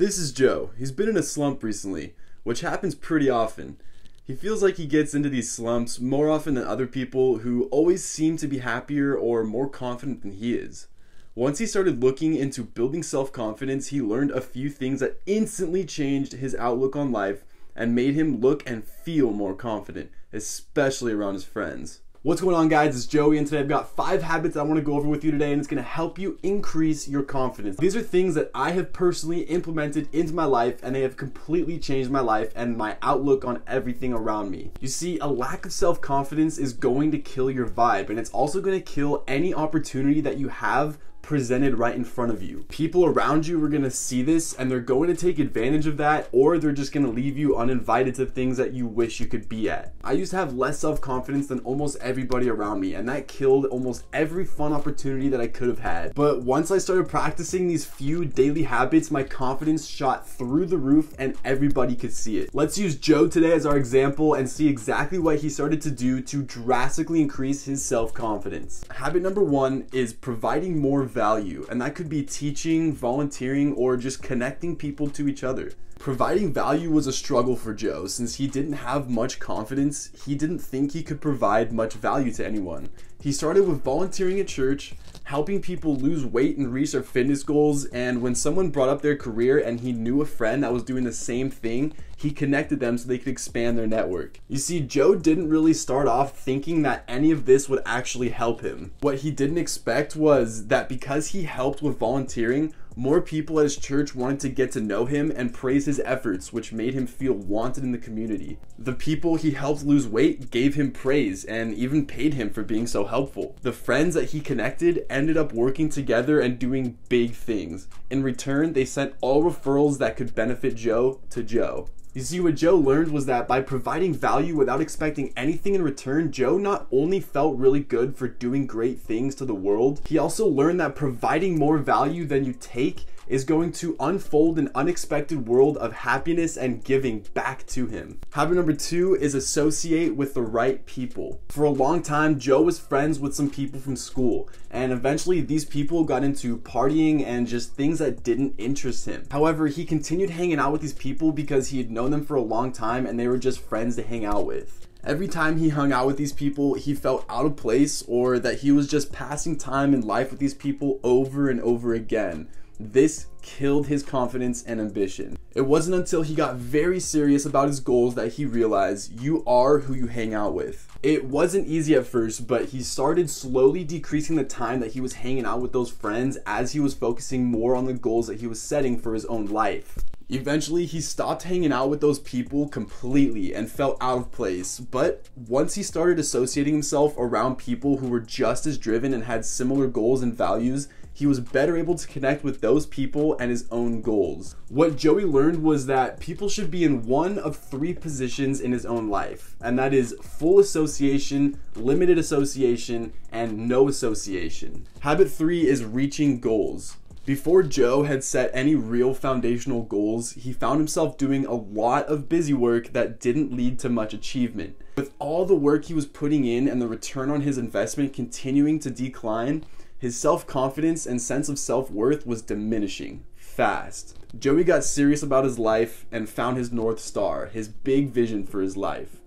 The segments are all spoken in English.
This is Joe. He's been in a slump recently, which happens pretty often. He feels like he gets into these slumps more often than other people who always seem to be happier or more confident than he is. Once he started looking into building self-confidence, he learned a few things that instantly changed his outlook on life and made him look and feel more confident, especially around his friends. What's going on, guys? It's Joey, and today I've got 5 habits I want to go over with you today, and it's going to help you increase your confidence. These are things that I have personally implemented into my life, and they have completely changed my life and my outlook on everything around me. You see, a lack of self-confidence is going to kill your vibe, and it's also going to kill any opportunity that you have presented right in front of you. People around you are going to see this and they're going to take advantage of that, or they're just going to leave you uninvited to things that you wish you could be at. I used to have less self-confidence than almost everybody around me, and that killed almost every fun opportunity that I could have had. But once I started practicing these few daily habits, my confidence shot through the roof and everybody could see it. Let's use Joe today as our example and see exactly what he started to do to drastically increase his self-confidence. Habit number 1 is providing more value, and that could be teaching, volunteering, or just connecting people to each other. Providing value was a struggle for Joe since he didn't have much confidence. He didn't think he could provide much value to anyone. He started with volunteering at church, helping people lose weight and reach their fitness goals, and when someone brought up their career and he knew a friend that was doing the same thing, he connected them so they could expand their network. You see, Joe didn't really start off thinking that any of this would actually help him. What he didn't expect was that because he helped with volunteering, more people at his church wanted to get to know him and praise his efforts, which made him feel wanted in the community. The people he helped lose weight gave him praise and even paid him for being so helpful. The friends that he connected ended up working together and doing big things. In return, they sent all referrals that could benefit Joe to Joe. You see, what Joe learned was that by providing value without expecting anything in return, Joe not only felt really good for doing great things to the world, he also learned that providing more value than you take is going to unfold an unexpected world of happiness and giving back to him. Habit number 2 is associate with the right people. For a long time, Joe was friends with some people from school, and eventually these people got into partying and just things that didn't interest him. However, he continued hanging out with these people because he had known them for a long time and they were just friends to hang out with. Every time he hung out with these people, he felt out of place, or that he was just passing time in life with these people over and over again. This killed his confidence and ambition. It wasn't until he got very serious about his goals that he realized you are who you hang out with. It wasn't easy at first, but he started slowly decreasing the time that he was hanging out with those friends as he was focusing more on the goals that he was setting for his own life. Eventually, he stopped hanging out with those people completely and felt out of place. But once he started associating himself around people who were just as driven and had similar goals and values, he was better able to connect with those people and his own goals. What Joey learned was that people should be in one of 3 positions in his own life, and that is full association, limited association, and no association. Habit 3 is reaching goals. Before Joe had set any real foundational goals, he found himself doing a lot of busy work that didn't lead to much achievement. With all the work he was putting in and the return on his investment continuing to decline, his self-confidence and sense of self-worth was diminishing fast. Joey got serious about his life and found his North Star, his big vision for his life.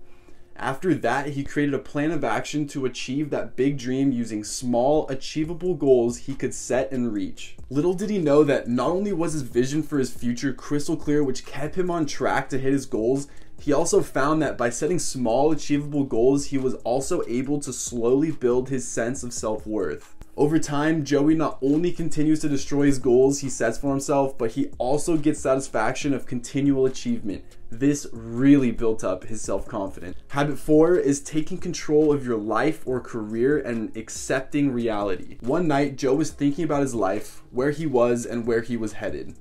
After that, he created a plan of action to achieve that big dream using small, achievable goals he could set and reach. Little did he know that not only was his vision for his future crystal clear, which kept him on track to hit his goals, he also found that by setting small, achievable goals, he was also able to slowly build his sense of self-worth. Over time, Joey not only continues to destroy his goals he sets for himself, but he also gets satisfaction of continual achievement. This really built up his self-confidence. Habit 4 is taking control of your life or career and accepting reality. One night, Joe was thinking about his life, where he was and where he was headed.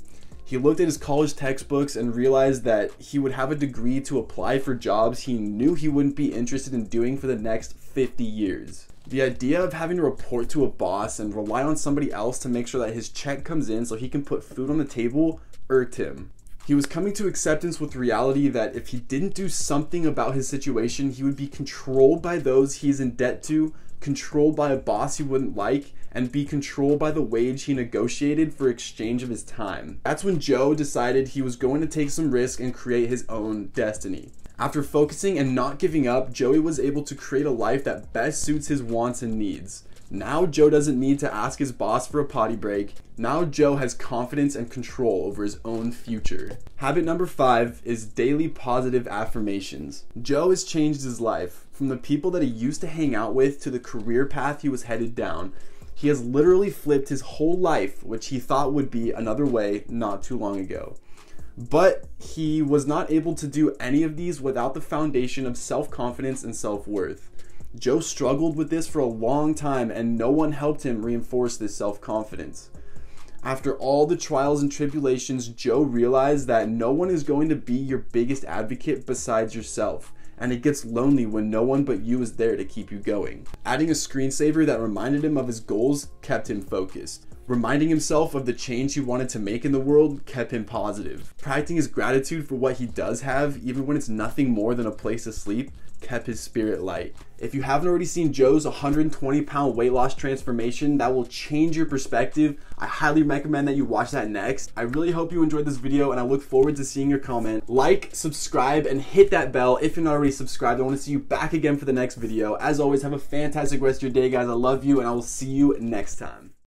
He looked at his college textbooks and realized that he would have a degree to apply for jobs he knew he wouldn't be interested in doing for the next 50 years. The idea of having to report to a boss and rely on somebody else to make sure that his check comes in so he can put food on the table irked him. He was coming to acceptance with reality that if he didn't do something about his situation, he would be controlled by those he is in debt to, controlled by a boss he wouldn't like, and be controlled by the wage he negotiated for exchange of his time. That's when Joe decided he was going to take some risk and create his own destiny. After focusing and not giving up, Joey was able to create a life that best suits his wants and needs. Now Joe doesn't need to ask his boss for a potty break. Now Joe has confidence and control over his own future. Habit number 5 is daily positive affirmations. Joe has changed his life. From the people that he used to hang out with to the career path he was headed down. He has literally flipped his whole life, which he thought would be another way not too long ago. But he was not able to do any of these without the foundation of self-confidence and self-worth. Joe struggled with this for a long time, and no one helped him reinforce this self-confidence. After all the trials and tribulations, Joe realized that no one is going to be your biggest advocate besides yourself, and it gets lonely when no one but you is there to keep you going. Adding a screensaver that reminded him of his goals kept him focused. Reminding himself of the change he wanted to make in the world kept him positive. Practicing his gratitude for what he does have, even when it's nothing more than a place to sleep, kept his spirit light. If you haven't already seen Joe's 120-pound weight loss transformation that will change your perspective, I highly recommend that you watch that next. I really hope you enjoyed this video, and I look forward to seeing your comment. Like, subscribe, and hit that bell if you're not already subscribed. I want to see you back again for the next video. As always, have a fantastic rest of your day, guys. I love you, and I will see you next time.